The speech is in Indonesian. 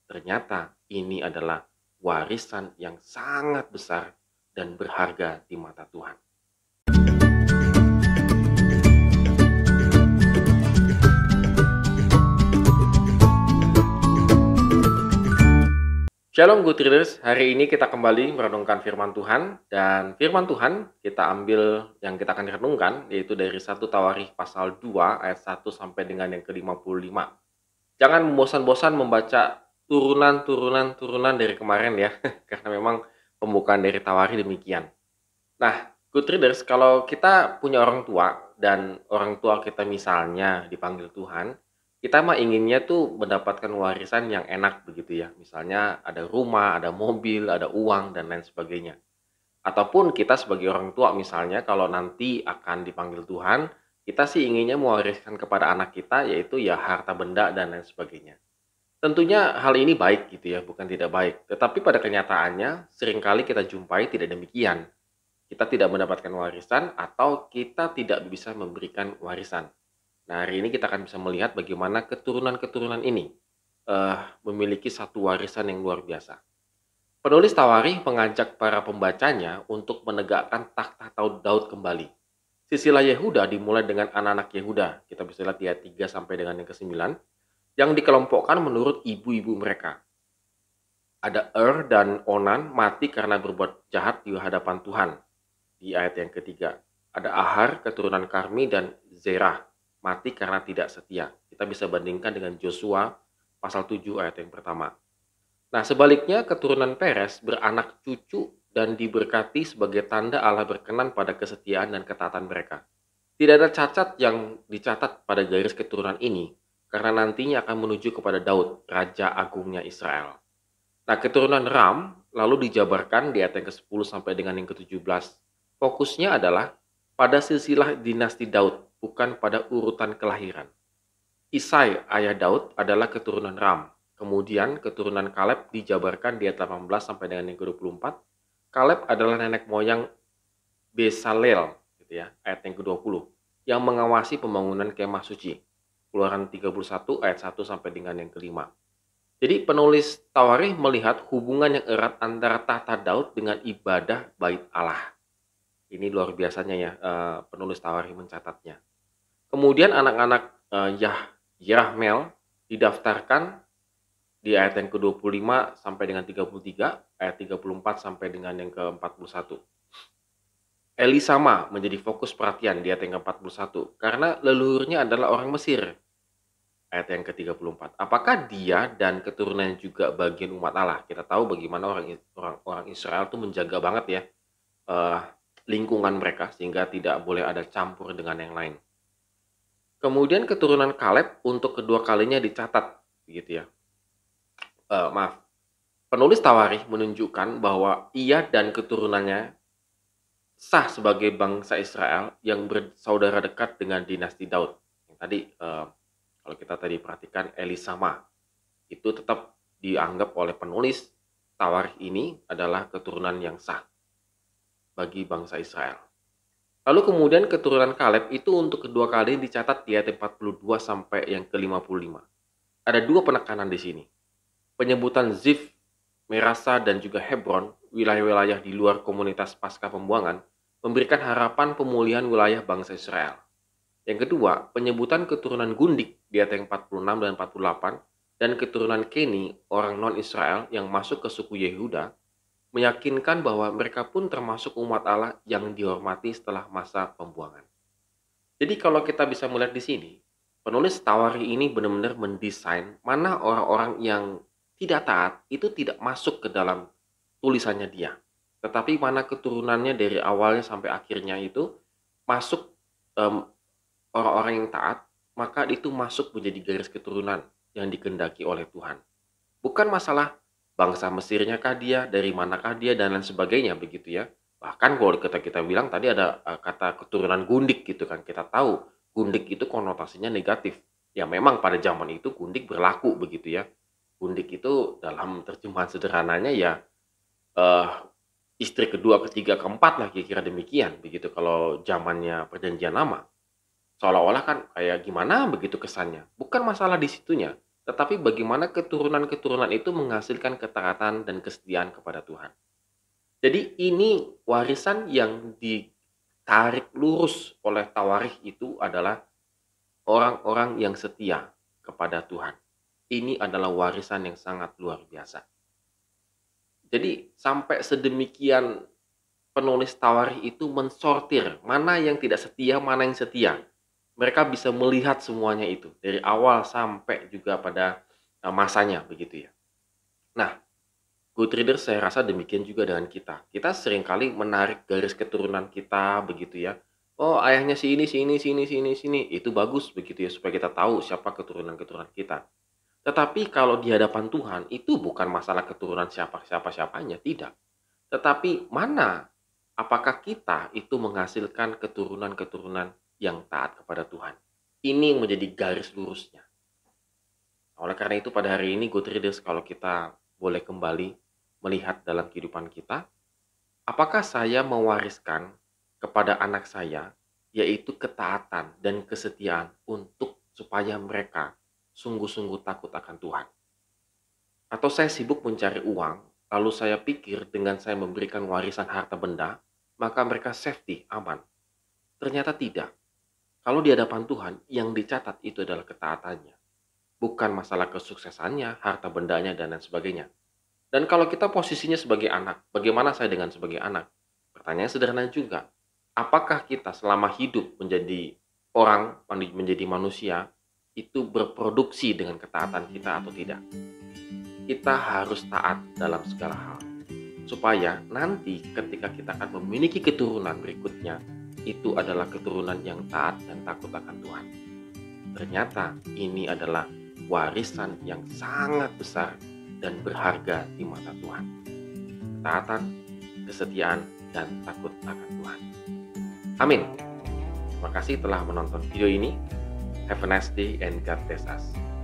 ternyata ini adalah warisan yang sangat besar dan berharga di mata Tuhan. Shalom Good Readers, hari ini kita kembali merenungkan firman Tuhan, dan firman Tuhan kita ambil yang kita akan renungkan yaitu dari 1 Tawarikh pasal 2 ayat 1 sampai dengan yang ke-55. Jangan bosan-bosan membaca turunan dari kemarin ya, karena memang pembukaan dari Tawarikh demikian. Nah, Good Readers, kalau kita punya orang tua dan orang tua kita misalnya dipanggil Tuhan, kita mah inginnya tuh mendapatkan warisan yang enak begitu ya. Misalnya ada rumah, ada mobil, ada uang, dan lain sebagainya. Ataupun kita sebagai orang tua misalnya kalau nanti akan dipanggil Tuhan, kita sih inginnya mewariskan kepada anak kita yaitu ya harta benda dan lain sebagainya. Tentunya hal ini baik gitu ya, bukan tidak baik. Tetapi pada kenyataannya seringkali kita jumpai tidak demikian. Kita tidak mendapatkan warisan atau kita tidak bisa memberikan warisan. Nah, hari ini kita akan bisa melihat bagaimana keturunan-keturunan ini memiliki satu warisan yang luar biasa. Penulis Tawarikh mengajak para pembacanya untuk menegakkan takhta Daud kembali. Silsilah Yehuda dimulai dengan anak-anak Yehuda. Kita bisa lihat di ayat 3 sampai dengan yang ke-9 yang dikelompokkan menurut ibu-ibu mereka. Ada dan Onan mati karena berbuat jahat di hadapan Tuhan. Di ayat yang ketiga, ada Ahar, keturunan Karmi, dan Zerah, mati karena tidak setia. Kita bisa bandingkan dengan Joshua pasal 7 ayat yang pertama. Nah, sebaliknya keturunan Peres beranak cucu dan diberkati sebagai tanda Allah berkenan pada kesetiaan dan ketaatan mereka. Tidak ada cacat yang dicatat pada garis keturunan ini, karena nantinya akan menuju kepada Daud, Raja Agungnya Israel. Nah, keturunan Ram lalu dijabarkan di ayat yang ke-10 sampai dengan yang ke-17. Fokusnya adalah pada silsilah dinasti Daud, bukan pada urutan kelahiran. Isai, ayah Daud, adalah keturunan Ram. Kemudian keturunan Kaleb dijabarkan di ayat 18 sampai dengan yang ke-24. Kaleb adalah nenek moyang Besalel, gitu ya, ayat yang ke-20, yang mengawasi pembangunan kemah suci. Keluaran 31 ayat 1 sampai dengan yang ke-5. Jadi penulis Tawarikh melihat hubungan yang erat antara tahta Daud dengan ibadah bait Allah. Ini luar biasanya ya, penulis Tawarikh mencatatnya. Kemudian anak-anak Yerahmeel didaftarkan di ayat yang ke-25 sampai dengan 33, ayat 34 sampai dengan yang ke-41. Elisama menjadi fokus perhatian di ayat yang ke-41 karena leluhurnya adalah orang Mesir. Ayat yang ke-34. Apakah dia dan keturunannya juga bagian umat Allah? Kita tahu bagaimana orang Israel itu menjaga banget ya lingkungan mereka sehingga tidak boleh ada campur dengan yang lain. Kemudian keturunan Kaleb untuk kedua kalinya dicatat, begitu ya. Penulis Tawarikh menunjukkan bahwa ia dan keturunannya sah sebagai bangsa Israel yang bersaudara dekat dengan dinasti Daud. Yang tadi kalau kita tadi perhatikan Elisama itu tetap dianggap oleh penulis Tawarikh ini adalah keturunan yang sah bagi bangsa Israel. Lalu kemudian keturunan Kaleb itu untuk kedua kali dicatat di ayat 42 sampai yang ke-55. Ada dua penekanan di sini. Penyebutan Zif, Merasa, dan juga Hebron, wilayah-wilayah di luar komunitas pasca pembuangan, memberikan harapan pemulihan wilayah bangsa Israel. Yang kedua, penyebutan keturunan Gundik di ayat yang 46 dan 48, dan keturunan Keni, orang non-Israel yang masuk ke suku Yehuda, meyakinkan bahwa mereka pun termasuk umat Allah yang dihormati setelah masa pembuangan. Jadi kalau kita bisa melihat di sini, penulis Tawarikh ini benar-benar mendesain mana orang-orang yang tidak taat itu tidak masuk ke dalam tulisannya dia. Tetapi mana keturunannya dari awalnya sampai akhirnya itu masuk orang-orang yang taat, maka itu masuk menjadi garis keturunan yang dikehendaki oleh Tuhan. Bukan masalah bangsa Mesirnya kah dia, dari manakah dia, dan lain sebagainya begitu ya. Bahkan kalau kita bilang tadi ada kata keturunan Gundik gitu kan. Kita tahu Gundik itu konotasinya negatif. Ya memang pada zaman itu Gundik berlaku begitu ya. Gundik itu dalam terjemahan sederhananya ya istri kedua, ketiga, keempat lah kira-kira demikian begitu kalau zamannya perjanjian lama. Seolah-olah kan kayak gimana begitu kesannya. Bukan masalah di situnya. tetapi bagaimana keturunan-keturunan itu menghasilkan ketaatan dan kesetiaan kepada Tuhan. Jadi ini warisan yang ditarik lurus oleh Tawarikh itu adalah orang-orang yang setia kepada Tuhan. Ini adalah warisan yang sangat luar biasa. Jadi sampai sedemikian penulis Tawarikh itu mensortir mana yang tidak setia, mana yang setia. Mereka bisa melihat semuanya itu dari awal sampai juga pada masanya begitu ya. Nah, good reader saya rasa demikian juga dengan kita. Kita seringkali menarik garis keturunan kita begitu ya. Oh, ayahnya si ini, si ini, si ini, si ini, si ini. Itu bagus begitu ya supaya kita tahu siapa keturunan-keturunan kita. Tetapi kalau di hadapan Tuhan itu bukan masalah keturunan siapa-siapanya, tidak. Tetapi mana apakah kita itu menghasilkan keturunan-keturunan yang taat kepada Tuhan? Ini menjadi garis lurusnya. Oleh karena itu pada hari ini good readers, kalau kita boleh kembali melihat dalam kehidupan kita, apakah saya mewariskan kepada anak saya yaitu ketaatan dan kesetiaan untuk supaya mereka sungguh-sungguh takut akan Tuhan? Atau saya sibuk mencari uang, lalu saya pikir dengan saya memberikan warisan harta benda, maka mereka safety, aman. Ternyata tidak. Kalau di hadapan Tuhan, yang dicatat itu adalah ketaatannya. Bukan masalah kesuksesannya, harta bendanya, dan lain sebagainya. Dan kalau kita posisinya sebagai anak, bagaimana saya dengan sebagai anak? Pertanyaan sederhana juga. Apakah kita selama hidup menjadi orang, menjadi manusia, itu berproduksi dengan ketaatan kita atau tidak? Kita harus taat dalam segala hal. Supaya nanti ketika kita akan memiliki keturunan berikutnya, itu adalah keturunan yang taat dan takut akan Tuhan. Ternyata ini adalah warisan yang sangat besar dan berharga di mata Tuhan. Ketaatan, kesetiaan, dan takut akan Tuhan. Amin. Terima kasih telah menonton video ini. Have a nice day and God bless us.